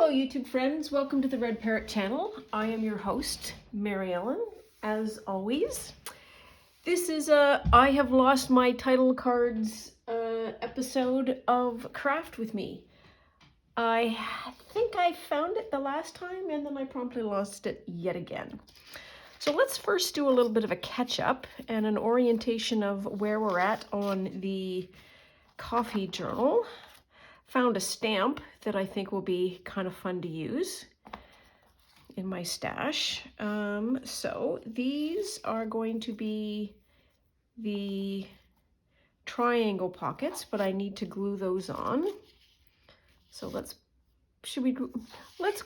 Hello YouTube friends, welcome to the Red Parrot channel. I am your host, Mary Ellen, as always. This is a I have lost my title cards episode of Craft with Me. I think I found it the last time and then I promptly lost it yet again. So let's first do a little bit of a catch up and an orientation of where we're at on the coffee journal. Found a stamp that I think will be kind of fun to use in my stash. So these are going to be the triangle pockets, but I need to glue those on. So let's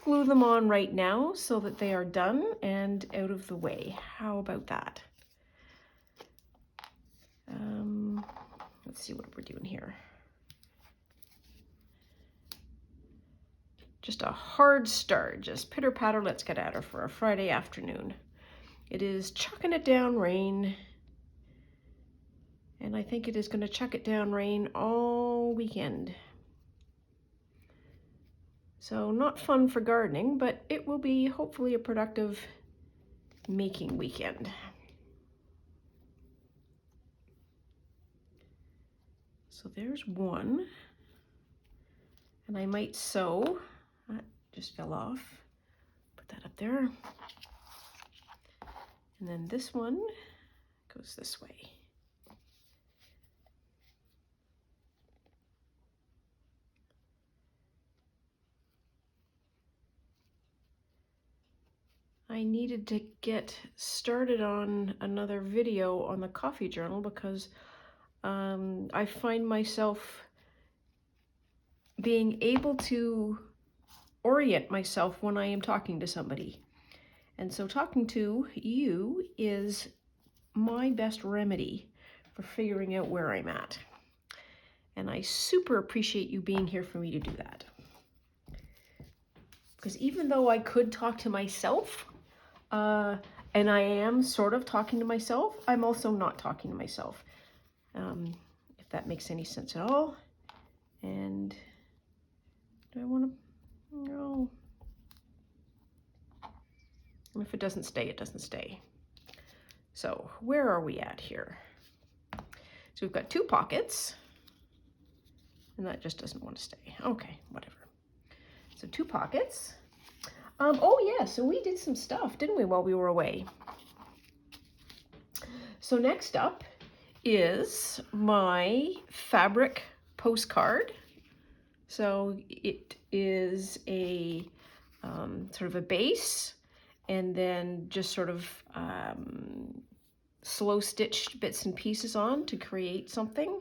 glue them on right now so that they are done and out of the way. How about that? Let's see what we're doing here. Just a hard start, just pitter patter, let's get at her for a Friday afternoon. It is chucking it down rain, and I think it is going to chuck it down rain all weekend. So not fun for gardening, but it will be hopefully a productive making weekend. So there's one, and I might sew. That just fell off. Put that up there. And then this one goes this way. I needed to get started on another video on the coffee journal because I find myself being able to orient myself when I am talking to somebody. And so talking to you is my best remedy for figuring out where I'm at. And I super appreciate you being here for me to do that. Because even though I could talk to myself, and I am sort of talking to myself, I'm also not talking to myself. If that makes any sense at all. And do I want to? No. And if it doesn't stay, it doesn't stay. So where are we at here? So we've got two pockets, and that just doesn't want to stay. Okay, whatever. So two pockets. Oh yeah, so we did some stuff, didn't we, while we were away? So next up is my fabric postcard. So it is a sort of a base and then just sort of slow stitched bits and pieces on to create something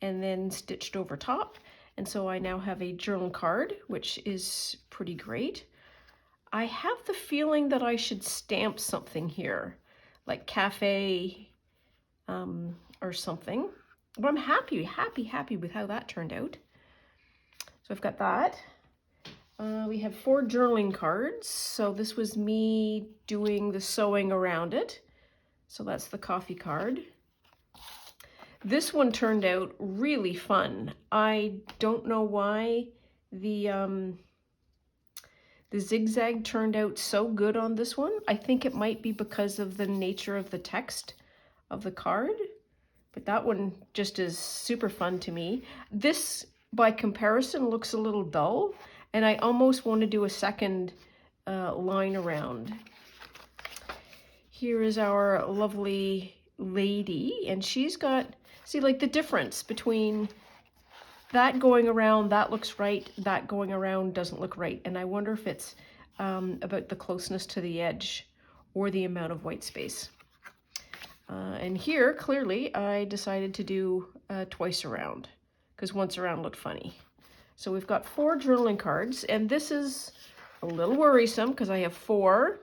and then stitched over top. And so I now have a journal card, which is pretty great. I have the feeling that I should stamp something here, like cafe or something. But I'm happy with how that turned out. So I've got that. We have 4 journaling cards. So this was me doing the sewing around it. So that's the coffee card. This one turned out really fun. I don't know why the zigzag turned out so good on this one. I think it might be because of the nature of the text of the card. But that one just is super fun to me. This, by comparison, looks a little dull, and I almost want to do a second line around. Here is our lovely lady, and she's got, see, like the difference between that going around, that looks right, that going around doesn't look right. And I wonder if it's about the closeness to the edge or the amount of white space. And here, clearly, I decided to do twice around, because once around looked funny. So we've got 4 journaling cards, and this is a little worrisome because I have 5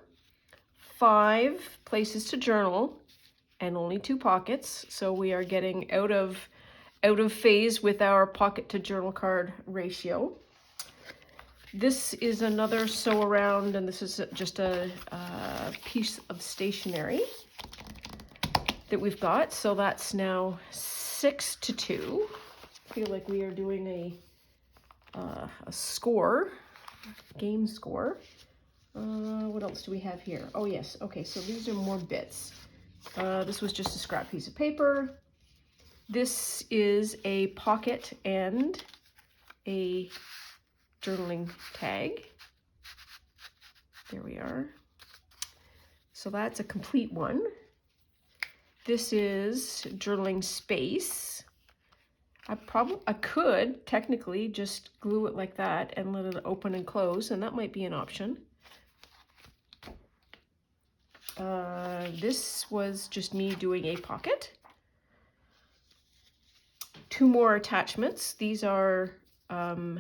places to journal and only 2 pockets. So we are getting out of phase with our pocket to journal card ratio. This is another sew around, and this is just a piece of stationery that we've got. So that's now 6 to 2. I feel like we are doing a score game score. What else do we have here? Oh yes, okay, so these are more bits. This was just a scrap piece of paper. This is a pocket and a journaling tag. There we are. So that's a complete one. This is journaling space. I could technically just glue it like that and let it open and close, and that might be an option. This was just me doing a pocket. 2 more attachments. These are, what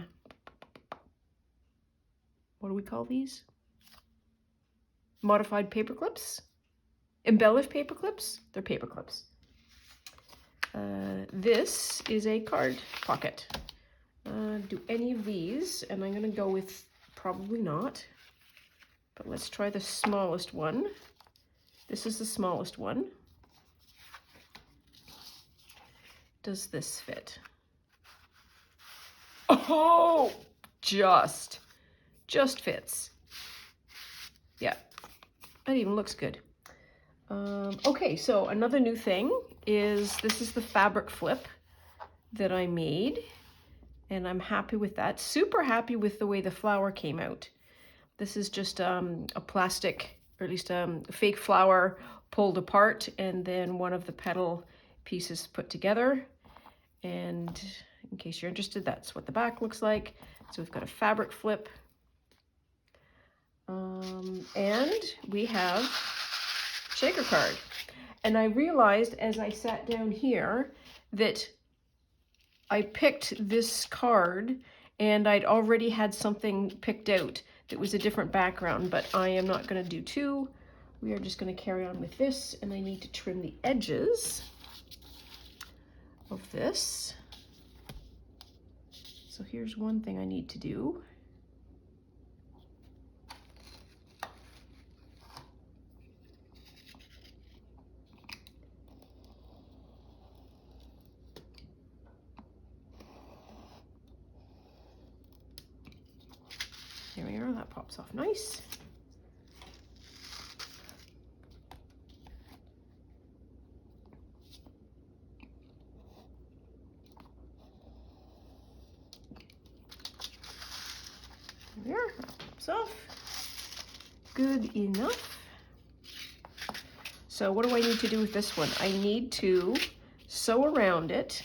do we call these? Modified paper clips? Embellished paper clips? They're paper clips. This is a card pocket. Do any of these, and I'm going to go with probably not, but let's try the smallest one. This is the smallest one. Does this fit? Oh, just fits. Yeah, that even looks good. Okay, so another new thing is this is the fabric flip that I made, and I'm happy with that. Super happy with the way the flower came out. This is just a plastic, or at least a fake flower pulled apart, and then one of the petal pieces put together. And in case you're interested, that's what the back looks like. So we've got a fabric flip. And we have shaker card. And I realized as I sat down here that I picked this card and I'd already had something picked out that was a different background, but I am not going to do 2. We are just going to carry on with this, and I need to trim the edges of this. So here's one thing I need to do. There we are, that pops off nice. There, that pops off. Good enough. So what do I need to do with this one? I need to sew around it,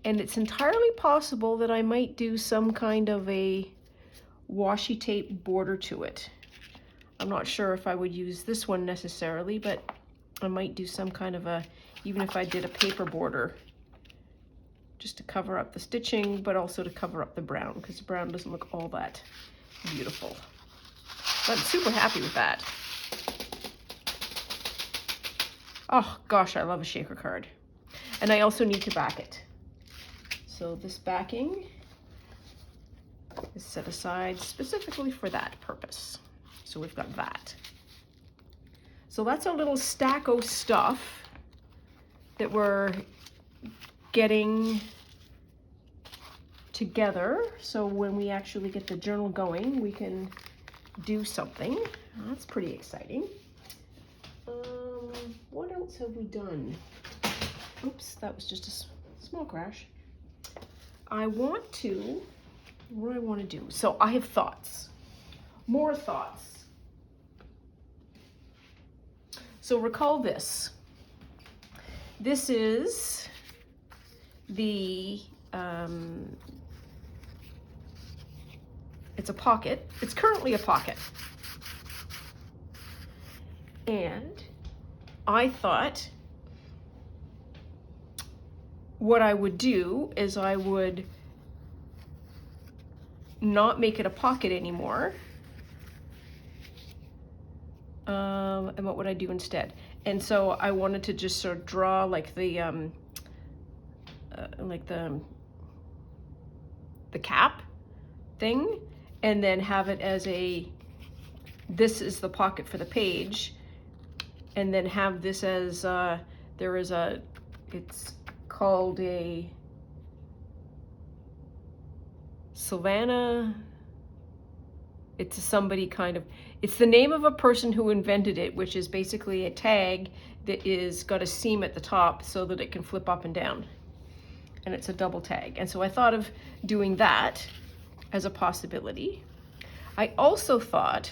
and it's entirely possible that I might do some kind of a washi tape border to it. I'm not sure if I would use this one necessarily, but I might do some kind of a, even if I did a paper border, just to cover up the stitching, but also to cover up the brown, because the brown doesn't look all that beautiful. But I'm super happy with that. Oh gosh, I love a shaker card. And I also need to back it. So this backing is set aside specifically for that purpose. So we've got that. So that's our little stack of stuff that we're getting together. So when we actually get the journal going, we can do something. That's pretty exciting. What else have we done? Oops, that was just a small crash. What do I want to do? So I have thoughts, more thoughts. So recall this. This is the, it's a pocket. It's currently a pocket. And I thought what I would do is I would not make it a pocket anymore. And what would I do instead? And so I wanted to just sort of draw like the cap thing, and then have it as a, this is the pocket for the page, and then have this as, there is a, it's called a Savannah It's somebody kind of, it's the name of a person who invented it, which is basically a tag that is got a seam at the top so that it can flip up and down. And it's a double tag. And so I thought of doing that as a possibility. I also thought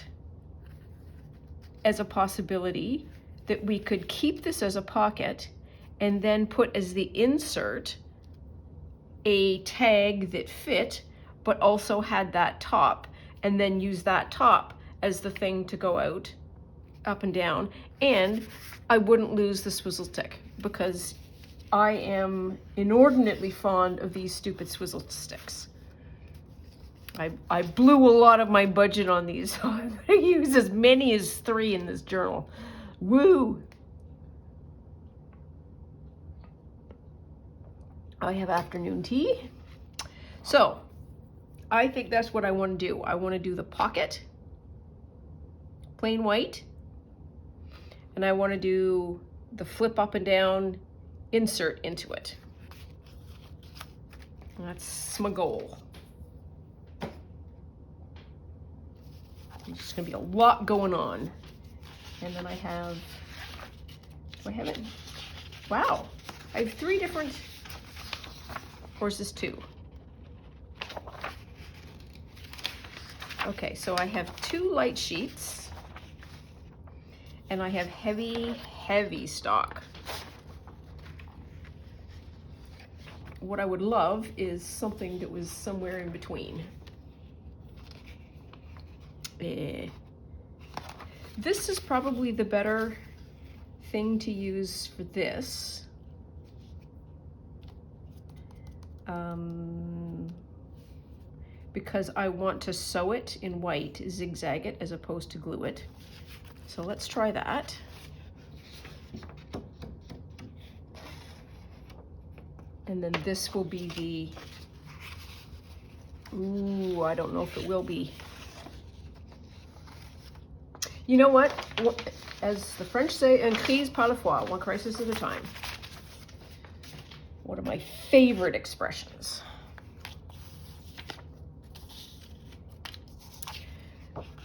as a possibility that we could keep this as a pocket and then put as the insert a tag that fit, but also had that top, and then use that top as the thing to go out, up and down, and I wouldn't lose the swizzle stick because I am inordinately fond of these stupid swizzle sticks. I blew a lot of my budget on these, so I'm gonna use as many as 3 in this journal. Woo! I have afternoon tea. So, I think that's what I want to do. I want to do the pocket, plain white, and I want to do the flip up and down insert into it. That's my goal. There's just going to be a lot going on. And then I have, do I have it? Wow, I have 3 different, or is this 2? Okay, so I have 2 light sheets, and I have heavy, heavy stock. What I would love is something that was somewhere in between. This is probably the better thing to use for this. Because I want to sew it in white, zigzag it as opposed to glue it. So let's try that. And then this will be the, ooh, I don't know if it will be. You know what? As the French say, une crise par la fois, one crisis at a time. One of my favorite expressions.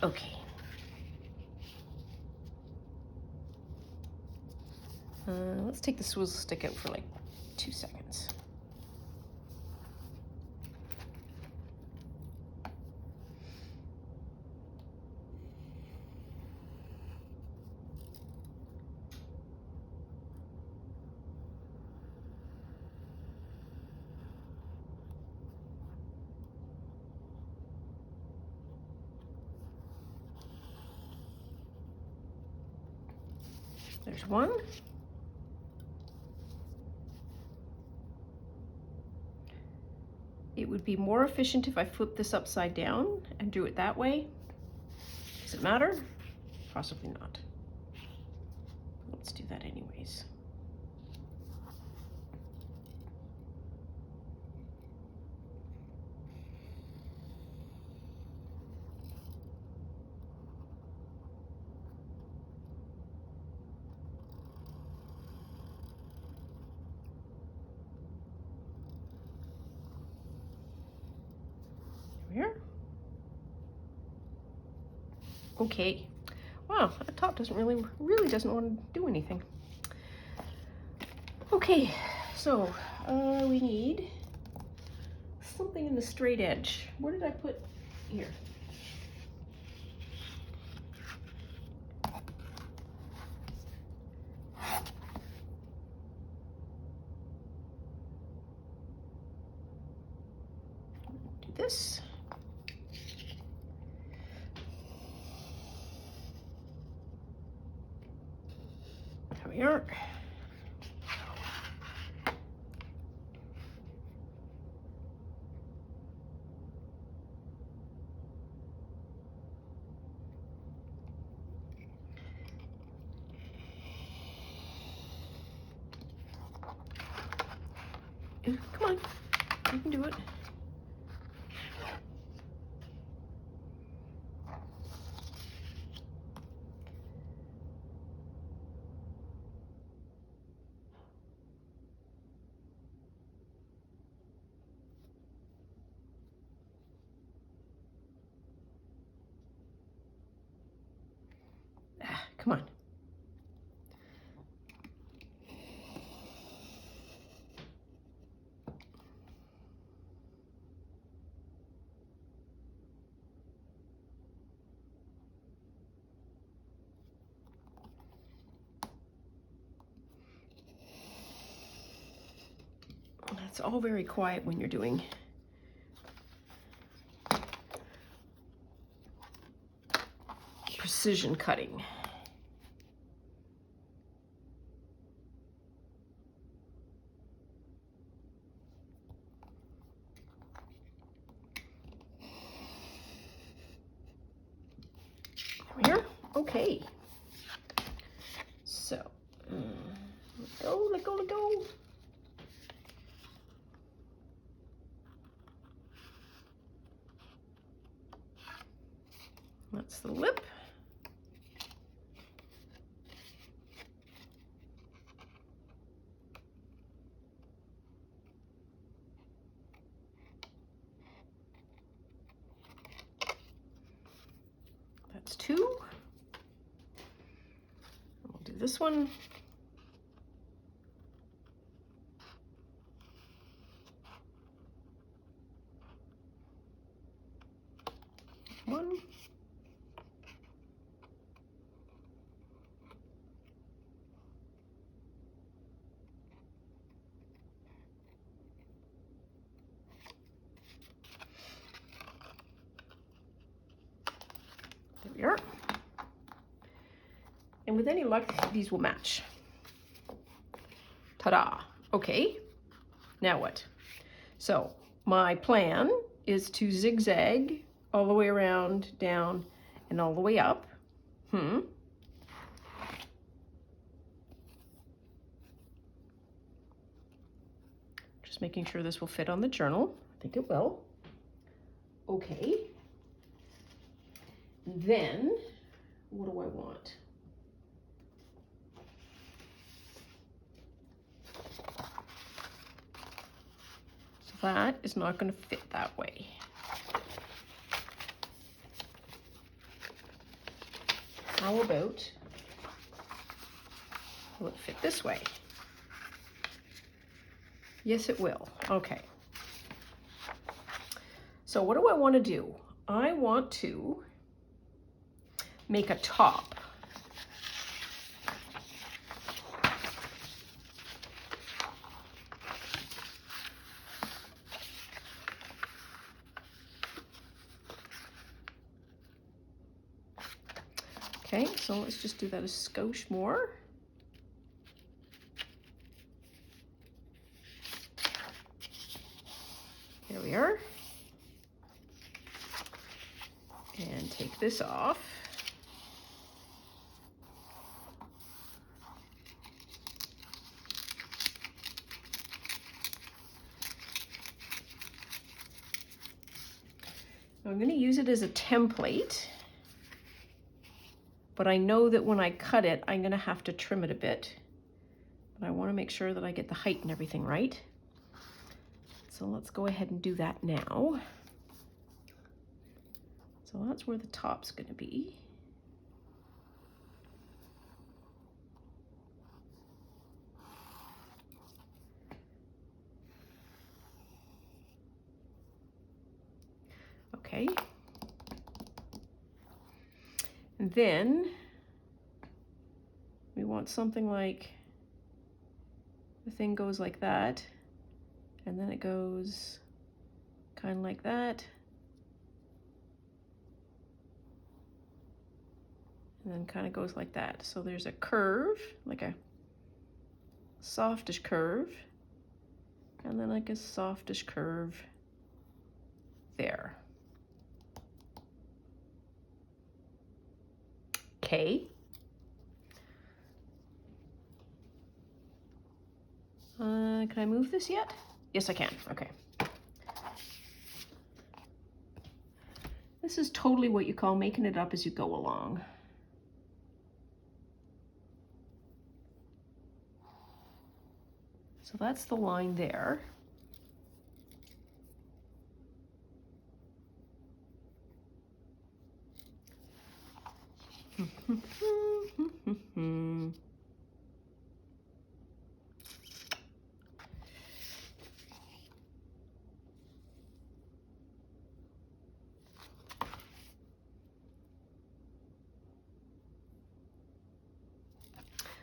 Okay. Let's take the swizzle stick out for like 2 seconds. There's one. It would be more efficient if I flipped this upside down and do it that way. Does it matter? Possibly not. Let's do that anyways. Here. Okay. Wow, that top doesn't really doesn't want to do anything. Okay, so we need something in the straight edge. Where did I put here? Do this. There we are. Come on, you can do it. Come on. It's all very quiet when you're doing precision cutting. Here, okay. So, let go, let go. That's the lip. That's 2. We'll do this one. One. There we are. And with any luck, these will match. Ta-da! Okay, now what? So my plan is to zigzag all the way around, down, and all the way up. Just making sure this will fit on the journal. I think it will. Okay. Then, what do I want? So that is not going to fit that way. How about, will it fit this way? Yes, it will. Okay. So what do I want to do? I want to make a top. Okay, so let's just do that a skosh more. There we are. And take this off. Now I'm going to use it as a template, but I know that when I cut it, I'm going to have to trim it a bit. But I want to make sure that I get the height and everything right. So let's go ahead and do that now. So that's where the top's going to be. Okay. And then we want something like, the thing goes like that, and then it goes kind of like that. And then kind of goes like that. So there's a curve, like a softish curve, and then like a softish curve there. Okay. Can I move this yet? Yes, I can. Okay. This is totally what you call making it up as you go along. So that's the line there.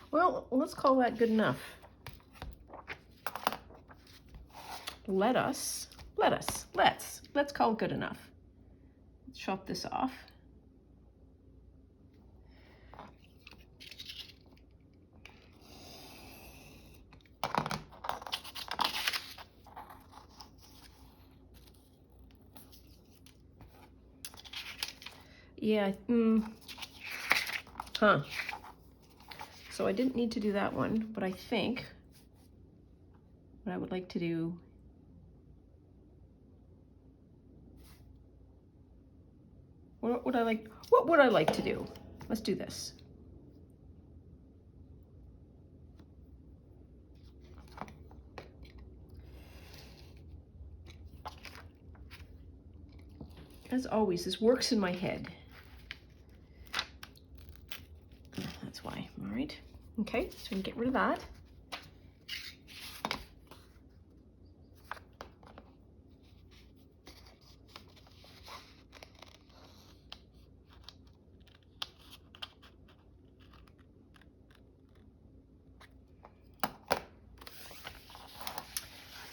Well, let's call that good enough. Let's call it good enough. Let's chop this off. Yeah, So I didn't need to do that one, but I think what I would like to do, what would I like to do? Let's do this. As always, this works in my head. That's why, all right. Okay, so we can get rid of that.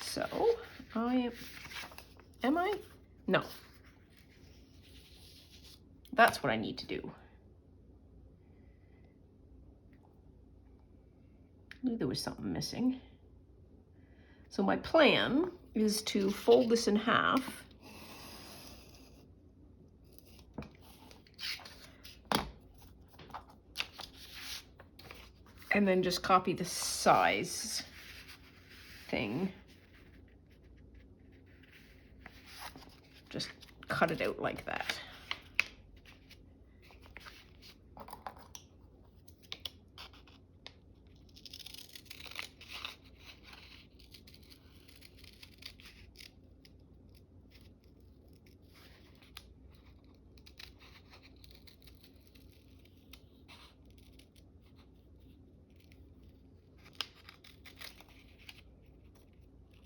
So, am I? No. That's what I need to do. I knew there was something missing. So my plan is to fold this in half. And then just copy the size thing. Just cut it out like that.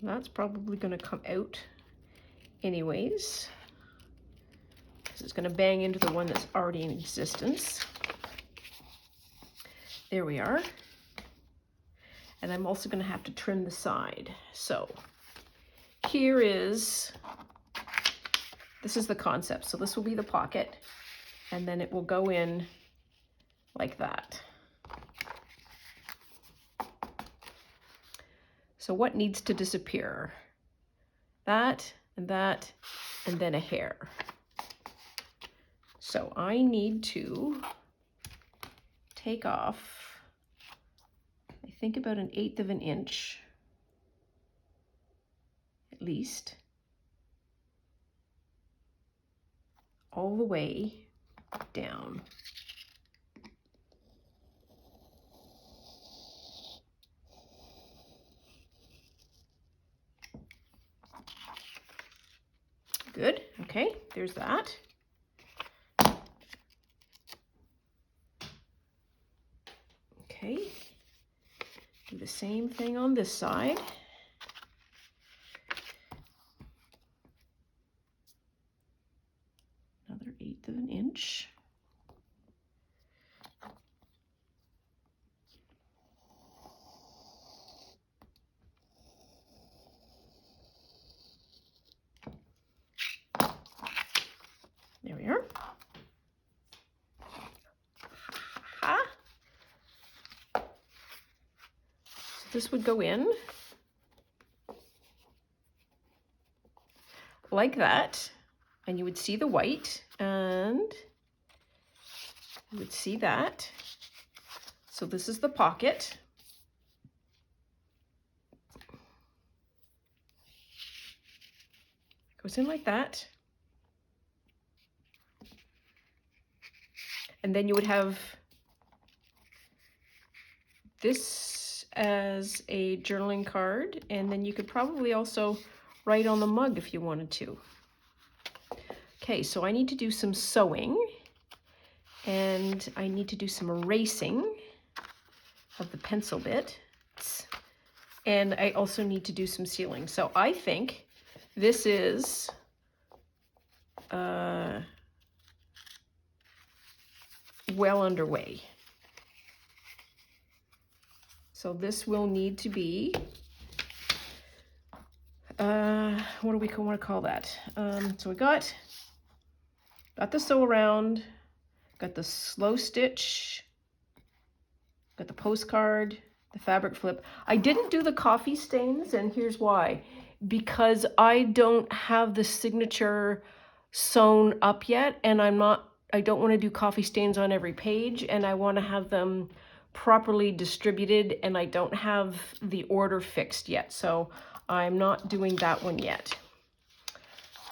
That's probably going to come out anyways, because it's going to bang into the one that's already in existence. There we are. And I'm also going to have to trim the side. So here is, this is the concept. So this will be the pocket, and then it will go in like that. So what needs to disappear? That, and then a hair. So I need to take off, I think about 1/8 of an inch, at least, all the way down. Good, okay, there's that. Okay, do the same thing on this side. Another 1/8 of an inch. There we are. So this would go in like that, and you would see the white, and you would see that. So this is the pocket. Goes in like that. And then you would have this as a journaling card, and then you could probably also write on the mug if you wanted to. Okay, so I need to do some sewing, And I need to do some erasing of the pencil bits. And I also need to do some sealing. So I think this is well underway. So this will need to be, what do we want to call that? So we got the sew around, got the slow stitch, got the postcard, the fabric flip. I didn't do the coffee stains, and here's why. Because I don't have the signature sewn up yet, and I don't want to do coffee stains on every page, and I want to have them properly distributed, and I don't have the order fixed yet, so I'm not doing that one yet.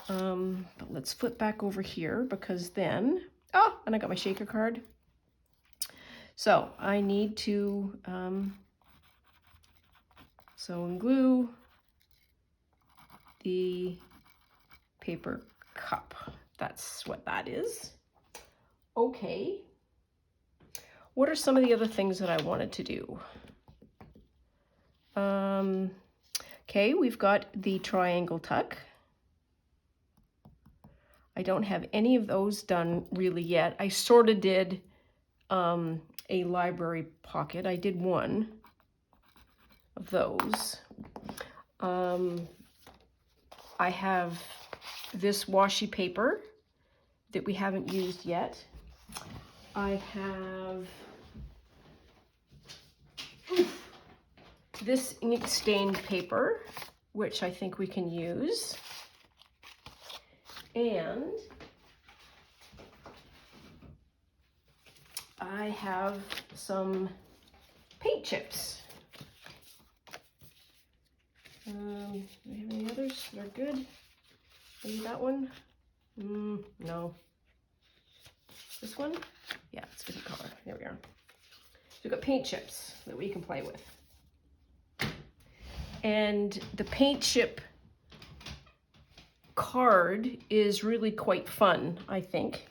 But let's flip back over here, because then, oh, and I got my shaker card. So I need to sew and glue the paper cup. That's what that is. Okay. What are some of the other things that I wanted to do? Okay, we've got the triangle tuck. I don't have any of those done really yet. I sort of did a library pocket. I did one of those. I have this washi paper that we haven't used yet. I have this ink stained paper, which I think we can use. And I have some paint chips. Do we have any others that are good? Maybe that one? No. This one? Yeah, it's a different color. There we are. So we've got paint chips that we can play with. And the paint chip card is really quite fun, I think.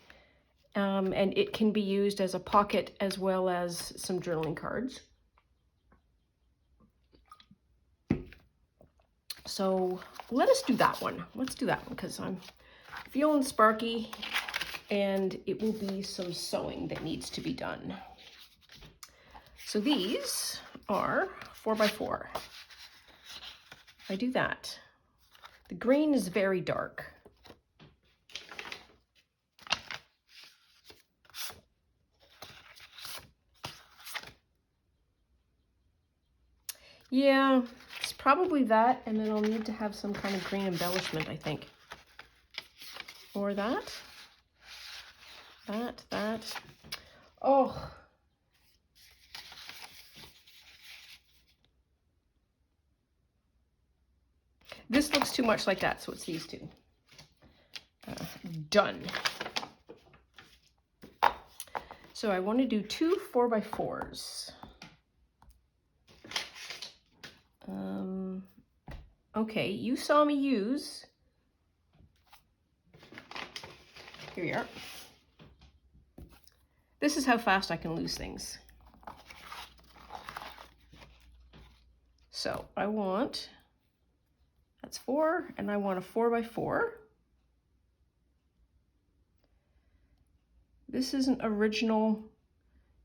And it can be used as a pocket as well as some journaling cards. So let us do that one. Let's do that one because I'm feeling sparky and it will be some sewing that needs to be done. So these are 4x4. I do that. The green is very dark. Yeah, it's probably that, and then I'll need to have some kind of green embellishment, I think. Or that. That. Oh. This looks too much like that, so it's these two. Done. So I want to do 2 4x4s. Okay, you saw me use, here we are. This is how fast I can lose things. So I want, that's 4, and I want a 4x4. This isn't original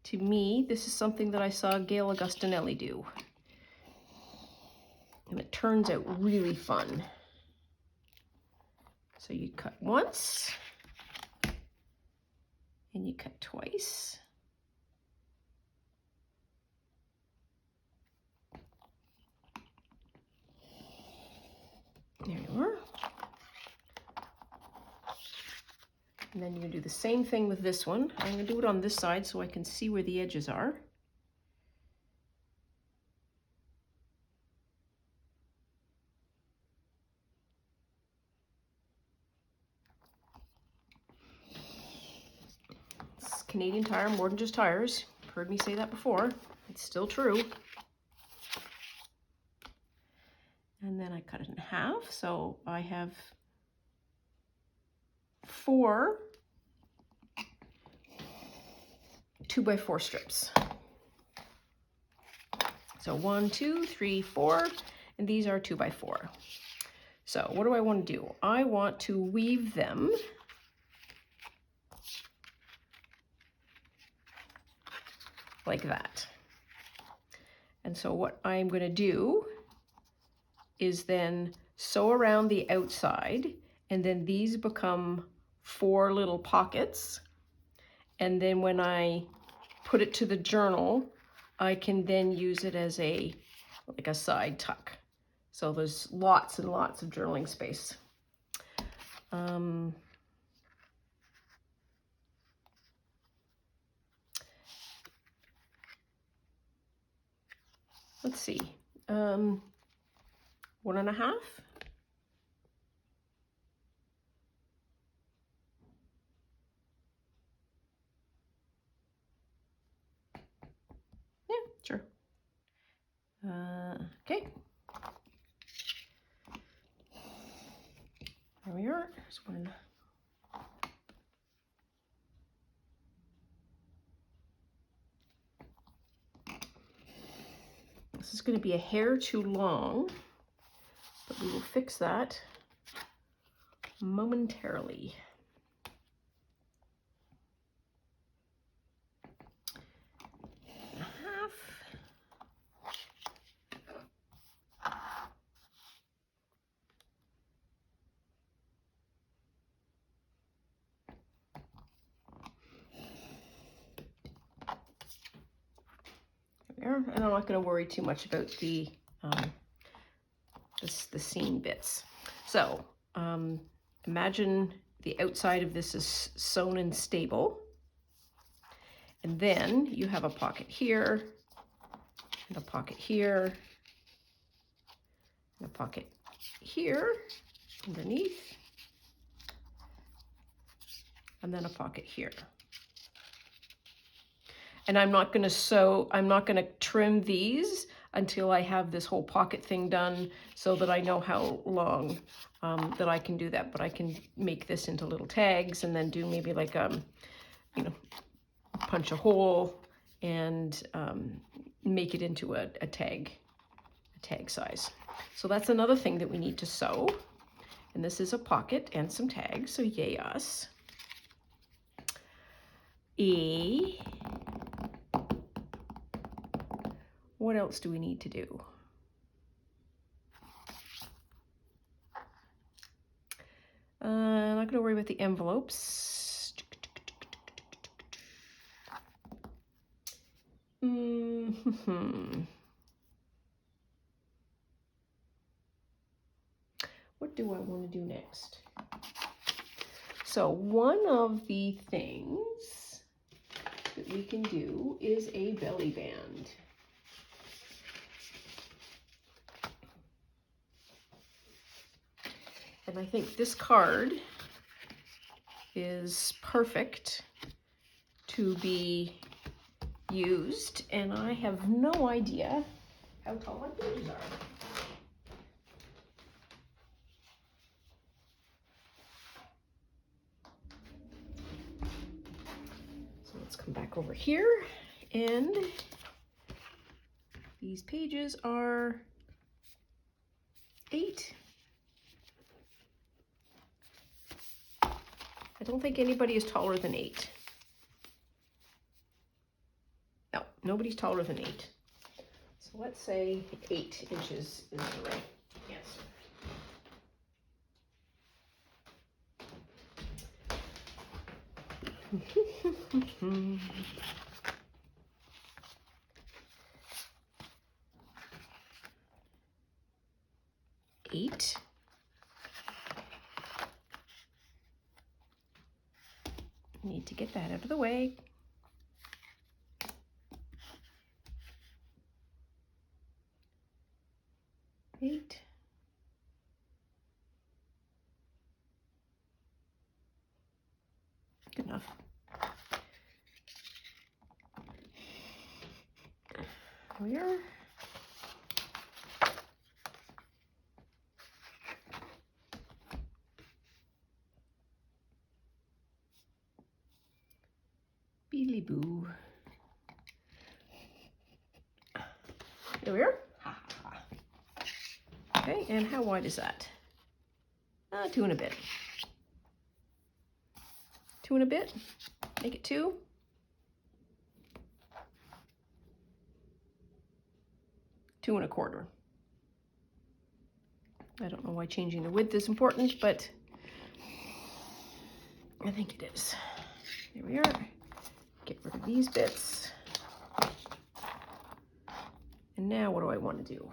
to me. This is something that I saw Gail Augustinelli do. And it turns out really fun. So you cut once, and you cut twice. There you are. And then you do the same thing with this one. I'm going to do it on this side so I can see where the edges are. It's Canadian Tire, more than just tires. You've heard me say that before. It's still true. And then I cut it in half, so I have 4 2x4 strips. So 1, 2, 3, 4, and these are 2x4. So what do I want to do? I want to weave them like that. And so what I'm going to do is then sew around the outside, and then these become 4 little pockets. And then when I put it to the journal, I can then use it as like a side tuck. So there's lots and lots of journaling space. Let's see, 1.5. Yeah, sure. Okay. There we are. There's one. This is going to be a hair too long, but we will fix that momentarily. And I'm not going to worry too much about the seam bits. So imagine the outside of this is sewn and stable, and then you have a pocket here, and a pocket here, and a pocket here underneath, and then a pocket here. And I'm not going to trim these until I have this whole pocket thing done, so that I know how long that I can do that. But I can make this into little tags, and then do maybe like you know, punch a hole and make it into a tag size. So that's another thing that we need to sew. And this is a pocket and some tags, so yay us. What else do we need to do? I'm not going to worry about the envelopes. What do I want to do next? So one of the things that we can do is a belly band. And I think this card is perfect to be used, and I have no idea how tall my pages are. So let's come back over here, and these pages are 8. I don't think anybody is taller than 8. No, nobody's taller than 8. So let's say 8 inches is the right answer. Eight. Need to get that out of the way. 8. Good enough. There we are. Beedly boo. There we are. Okay, and how wide is that? 2 and a bit. 2 and a bit. Make it 2. 2 1/4. I don't know why changing the width is important, but I think it is. There we are. Get rid of these bits. And now what do I want to do?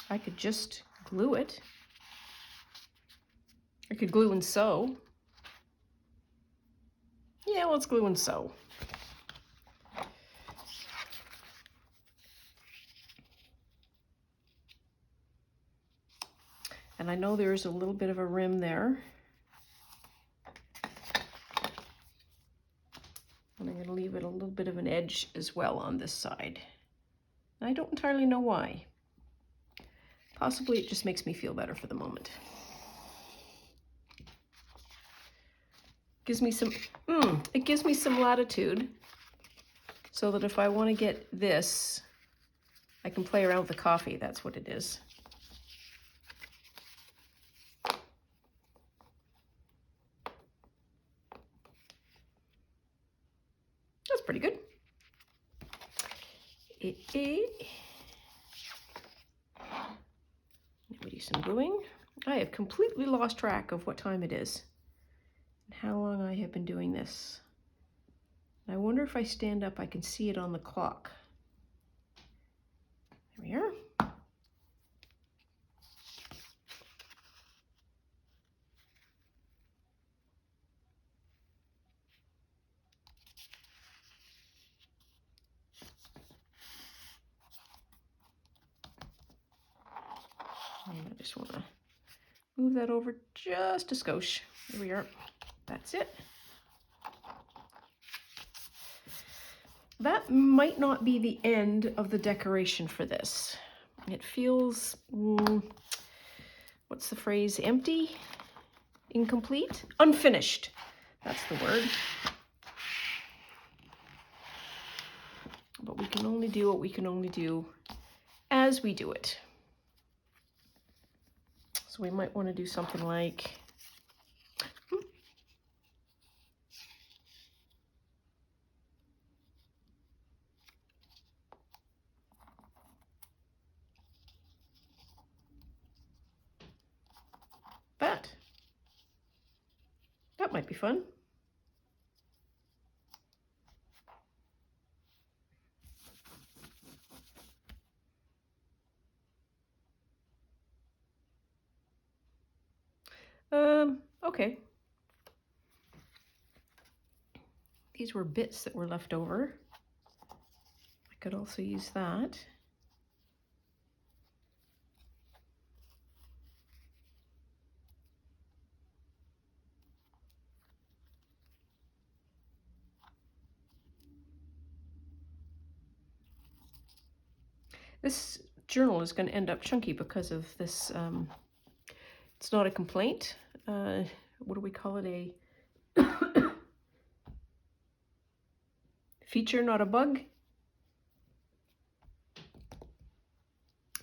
I could just glue it. I could glue and sew. Yeah, let's glue and sew. And I know there's a little bit of a rim there. And I'm going to leave it a little bit of an edge as well on this side. And I don't entirely know why. Possibly it just makes me feel better for the moment. Gives me some, it gives me some latitude so that if I want to get this, I can play around with the coffee. That's what it is. That's pretty good. Let me do some gluing. I have completely lost track of what time it is and how long I have been doing this. I wonder if I stand up, I can see it on the clock. There we are. And I just want to move that over just a skosh. There we are. That's it. That might not be the end of the decoration for this. It feels, what's the phrase? Empty? Incomplete? Unfinished. That's the word. But we can only do what we can only do as we do it. So we might want to do something like, that. That might be fun. Okay. These were bits that were left over. I could also use that. This journal is going to end up chunky because of this. It's not a complaint. What do we call it? A feature, not a bug.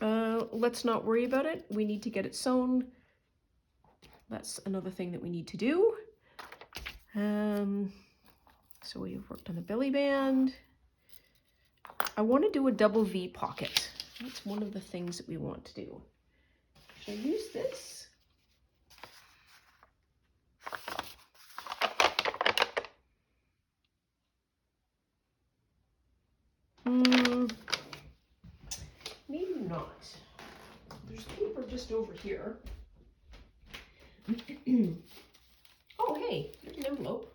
Let's not worry about it. We need to get it sewn. That's another thing that we need to do. So we've worked on the belly band. I want to do a double V pocket. That's one of the things that we want to do. Should I use this? Maybe not. There's paper just over here. Oh, hey, there's an envelope.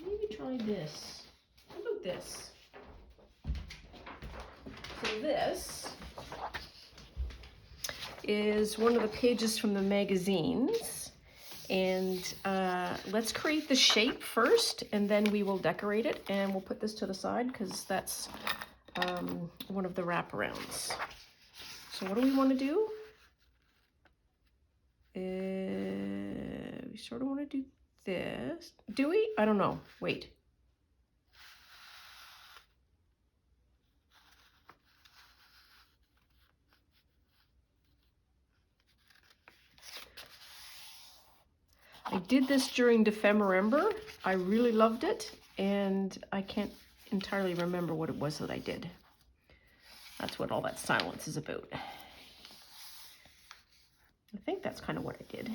Maybe try this. How about this? So this is one of the pages from the magazines. And let's create the shape first, and then we will decorate it. And we'll put this to the side because that's one of the wraparounds. So what do we want to do? We sort of want to do this. Do we? I don't know. Wait. I did this during Defemember. I really loved it, and I can't entirely remember what it was that I did. That's what all that silence is about. I think that's kind of what I did.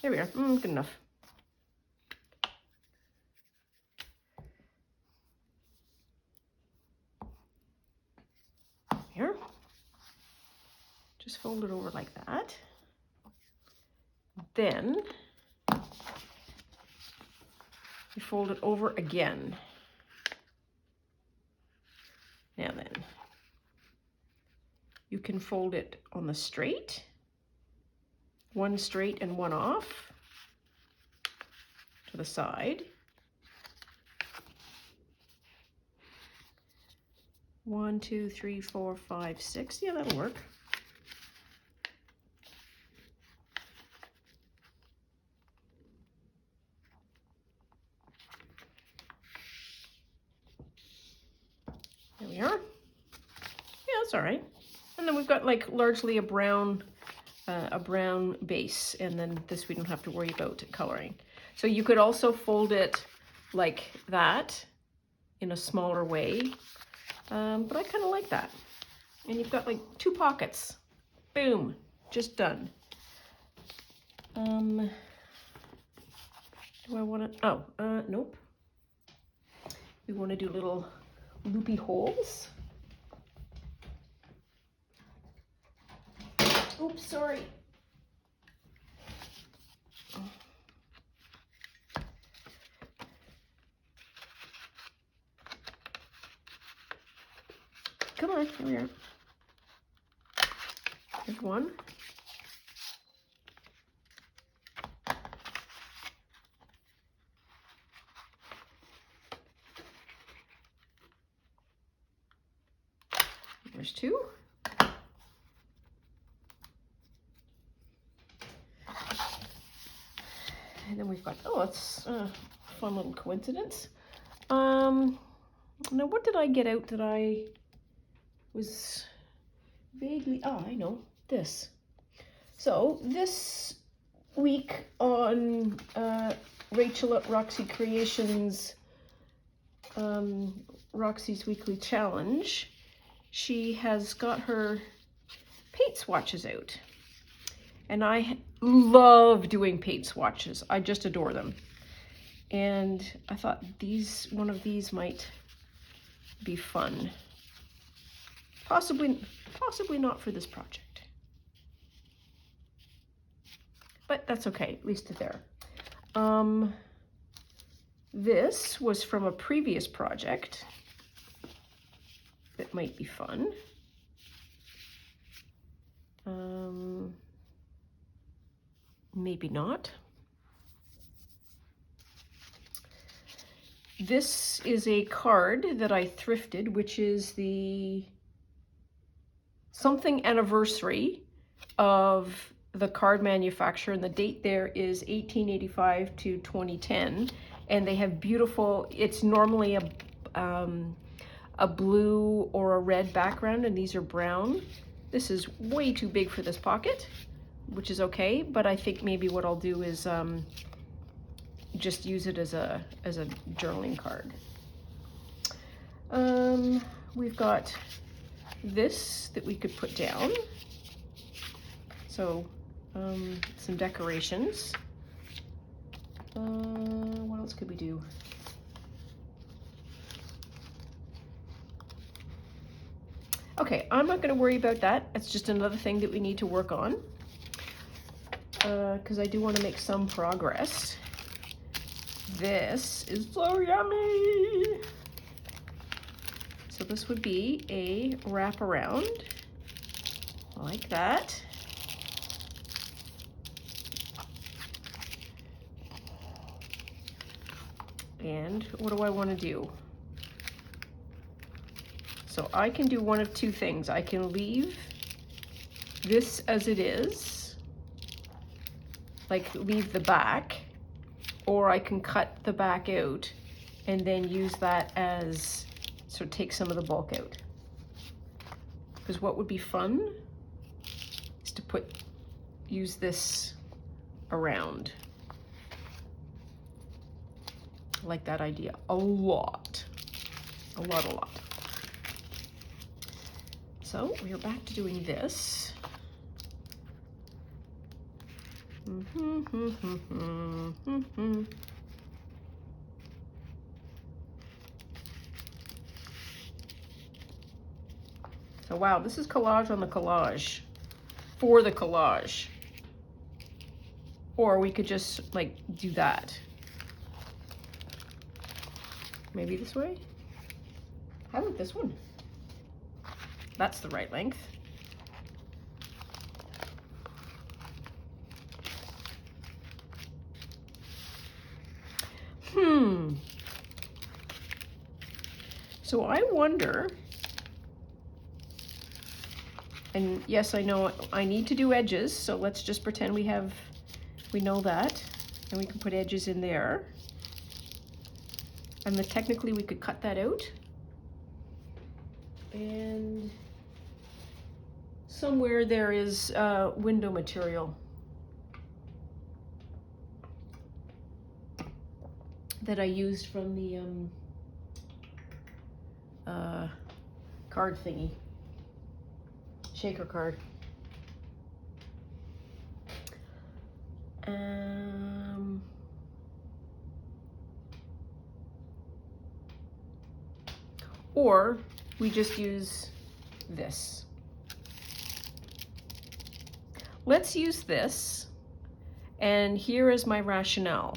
There we are. Good enough. Here. Just fold it over like that. Then you fold it over again. Now then, you can fold it on the straight, one straight and one off to the side. 1, 2, 3, 4, 5, 6. Yeah, that'll work. There we are. Yeah, that's all right. And then we've got like largely a brown base, and then this we don't have to worry about coloring. So you could also fold it like that in a smaller way, but I kind of like that. And you've got like 2 pockets. Boom, just done. Do I want to? Oh, nope. We want to do little loopy holes. Oops, sorry. Come on, here we are. There's one. There's 2. And then we've got, oh, it's a fun little coincidence. Now what did I get out that I was vaguely, oh, I know, this. So this week on Rachel at Roxy Creations, Roxy's Weekly Challenge, she has got her paint swatches out. And I love doing paint swatches. I just adore them. And I thought one of these might be fun. Possibly not for this project. But that's okay, at least it's there. This was from a previous project that might be fun. Maybe not. This is a card that I thrifted, which is the something anniversary of the card manufacturer, and the date there is 1885 to 2010. And they have beautiful, it's normally a blue or a red background, and these are brown. This is way too big for this pocket, which is okay, but I think maybe what I'll do is just use it as a journaling card. We've got this that we could put down. So some decorations. What else could we do? Okay, I'm not going to worry about that. It's just another thing that we need to work on, because I do want to make some progress. This is so yummy. So this would be a wraparound like that. And what do I want to do? So I can do one of two things. I can leave this as it is, like leave the back, or I can cut the back out and then use that as, so take some of the bulk out. Because what would be fun is to use this around. I like that idea a lot. A lot. So we are back to doing this. So wow, this is collage on the collage for the collage. Or we could just like do that. Maybe this way? How about this one? That's the right length. So I wonder, and yes, I know I need to do edges, so let's just pretend we know that, and we can put edges in there. And then technically we could cut that out. And somewhere there is window material that I used from the card thingy, shaker card. Or we just use this. Let's use this, and here is my rationale.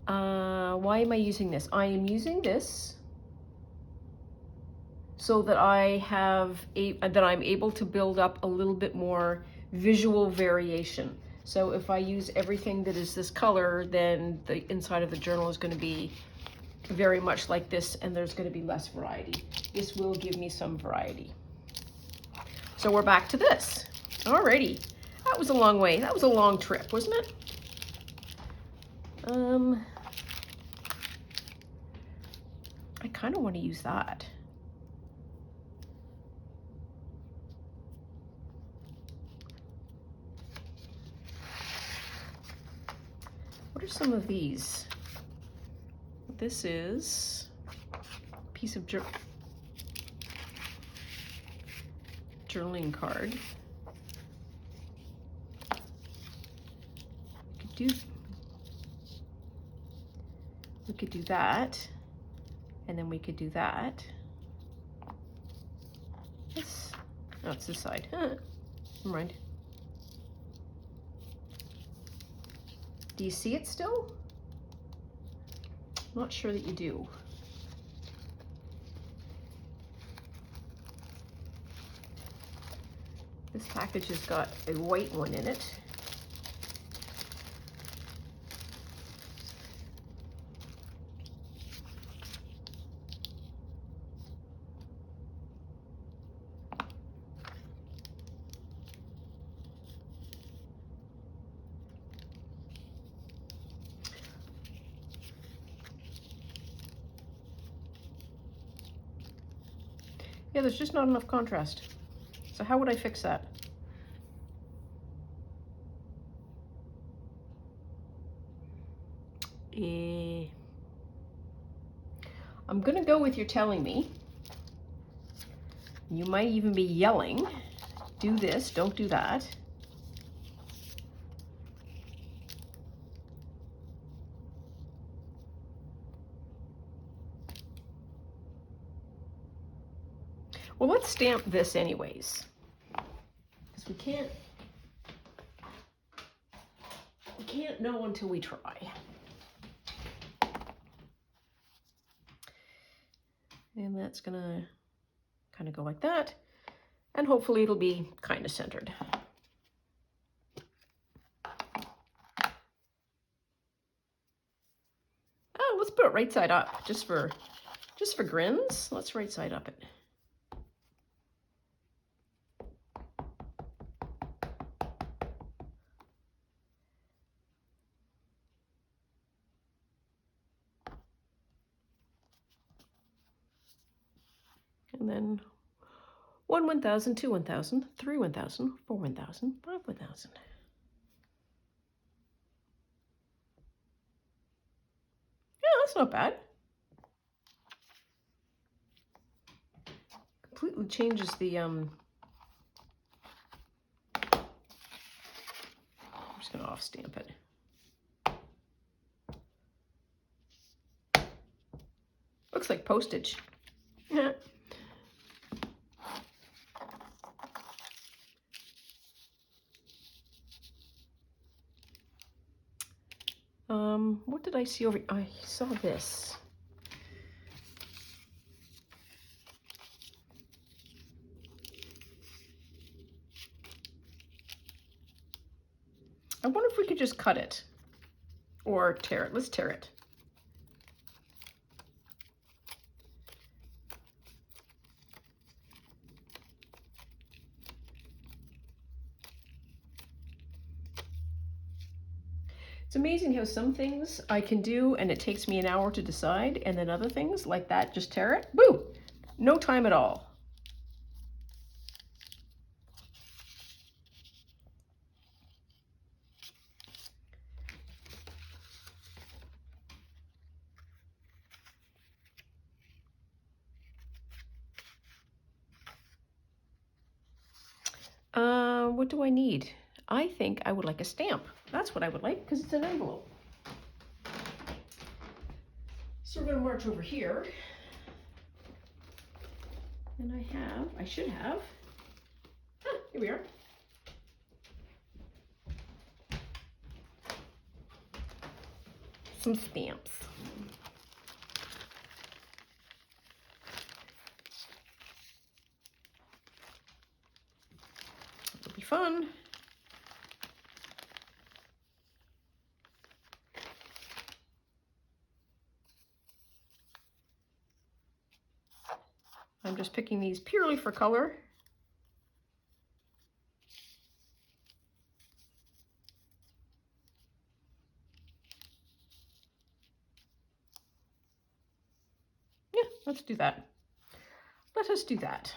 Why am I using this? I am using this so that I'm able to build up a little bit more visual variation. So if I use everything that is this color, then the inside of the journal is going to be very much like this, and there's going to be less variety. This will give me some variety. So we're back to this. Alrighty, that was a long way. That was a long trip, wasn't it? I kind of want to use that. What are some of these? This is a piece of journaling card. We could do that, and then we could do that. This, no, it's this side. Never mind. Do you see it still? Not sure that you do. This package has got a white one in it. Yeah, there's just not enough contrast. So how would I fix that? I'm gonna go with you're telling me. You might even be yelling, do this, don't do that. Well, let's stamp this anyways, because we can't know until we try. And that's gonna kind of go like that. And hopefully it'll be kind of centered. Oh, let's put it right side up, just for grins. Let's right side up it. And then 1 1000, 2 1000, 3 1000, 4 1000, 5 1000. Yeah, that's not bad. Completely changes the I'm just gonna off stamp it. Looks like postage. Yeah. What did I see over? I saw this. I wonder if we could just cut it or tear it. Let's tear it. It's amazing how some things I can do and it takes me an hour to decide, and then other things like that, just tear it. Woo! No time at all. What do I need? I think I would like a stamp. That's what I would like, because it's an envelope. So we're going to march over here. And I should have, here we are. Some stamps. It'll be fun. I'm just picking these purely for color. Yeah, let's do that. Let us do that.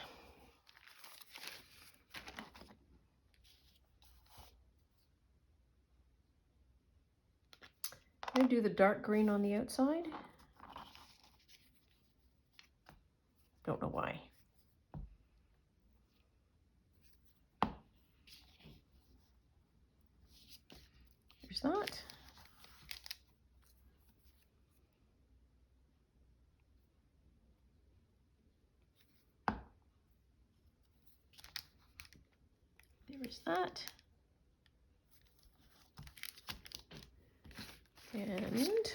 I'm going to do the dark green on the outside. Don't know why. There's that. There's that. And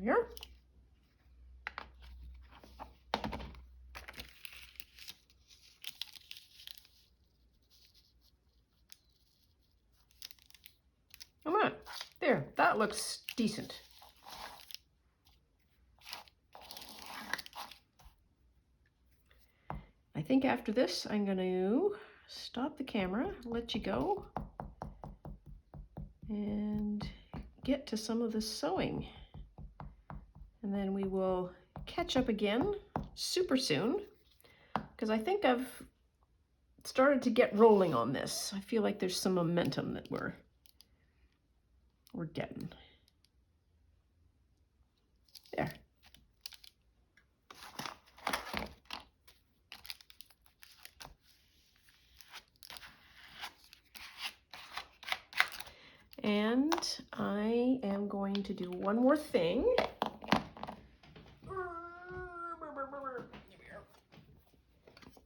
here. Come on. There, that looks decent. I think after this, I'm going to stop the camera, let you go, and get to some of the sewing. And then we will catch up again super soon, because I think I've started to get rolling on this. I feel like there's some momentum that we're getting. There. And I am going to do one more thing.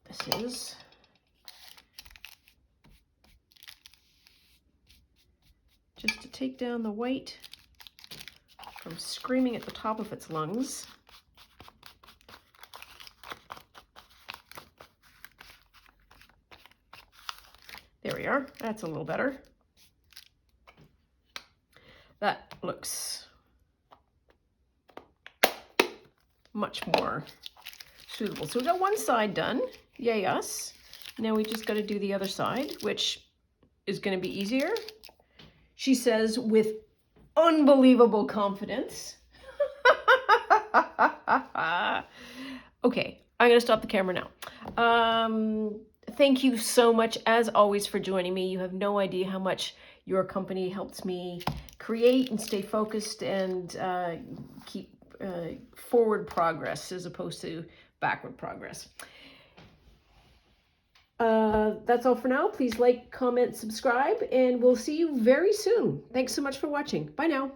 This is take down the white from screaming at the top of its lungs. There we are. That's a little better. That looks much more suitable. So we got one side done. Yay us. Now we just got to do the other side, which is going to be easier. She says with unbelievable confidence. Okay, I'm going to stop the camera now. Thank you so much, as always, for joining me. You have no idea how much your company helps me create and stay focused and keep forward progress as opposed to backward progress. That's all for now. Please like, comment, subscribe, and we'll see you very soon. Thanks so much for watching. Bye now.